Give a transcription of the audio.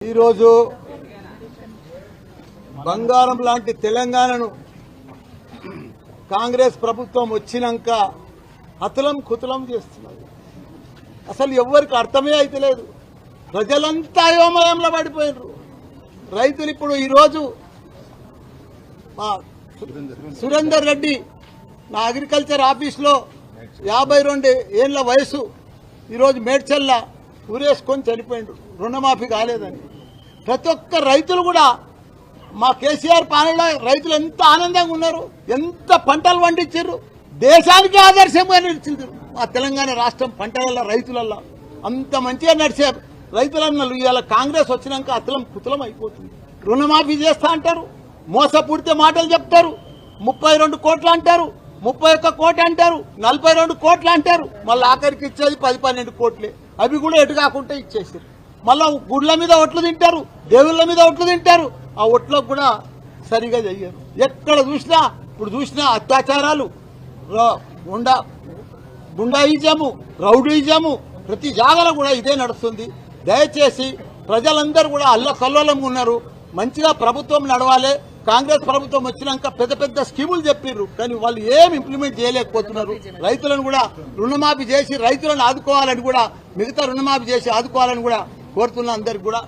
ఈరోజు బంగారం లాంటి తెలంగాణను కాంగ్రెస్ ప్రభుత్వం వచ్చినాక అతలం కుతలం చేస్తున్నారు. అసలు ఎవరికి అర్థమే అయితలేదు. ప్రజలంతా అయోమయంలో పడిపోయినారు. రైతులు ఇప్పుడు ఈరోజు సురేందర్ రెడ్డి నా అగ్రికల్చర్ ఆఫీస్లో 52 ఏళ్ల వయసు ఈరోజు మేడ్చల్ల ఊరేసుకొని చనిపోయిండు, రుణమాఫీ కాలేదని. ప్రతి ఒక్క రైతులు కూడా మా కేసీఆర్ పాలనలో రైతులు ఎంత ఆనందంగా ఉన్నారు, ఎంత పంటలు పండించారు, దేశానికి ఆదర్శంగా నిలిచింది. మా తెలంగాణ రాష్ట్రం పంటల రైతులల్లో అంత మంచిగా నడిచే రైతులన్నలు ఇవాళ కాంగ్రెస్ వచ్చినాక అతలం కుతలం అయిపోతుంది. రుణమాఫీ చేస్తా అంటారు, మోసపూడితే మాటలు చెప్తారు, 32 కోట్లు అంటారు, 31 కోట్లు అంటారు, 42 కోట్లు అంటారు. మళ్ళీ ఆఖరికి ఇచ్చేది 10-12 కోట్లే. అవి కూడా ఎటు కాకుండా ఇచ్చేసారు. మళ్ళా గుడ్ల మీద ఒట్లు తింటారు, దేవుళ్ళ మీద ఒట్లు తింటారు. ఆ ఒట్లకు కూడా సరిగా చెయ్యరు. ఎక్కడ చూసినా ఇప్పుడు చూసినా అత్యాచారాలు, గుండాయిజము, రౌడీజము, ప్రతి జాగాలో కూడా ఇదే నడుస్తుంది. దయచేసి ప్రజలందరూ కూడా అల్లకల్లోలంగా ఉన్నారు. మంచిగా ప్రభుత్వం నడవాలి. కాంగ్రెస్ ప్రభుత్వం వచ్చినాక పెద్ద పెద్ద స్కీములు చెప్పిర్రు, కానీ వాళ్ళు ఏం ఇంప్లిమెంట్ చేయలేకపోతున్నారు. రైతులను కూడా రుణమాఫీ చేసి రైతులను ఆదుకోవాలని కూడా, మిగతా రుణమాఫీ చేసి ఆదుకోవాలని కూడా కోరుతున్న అందరికి కూడా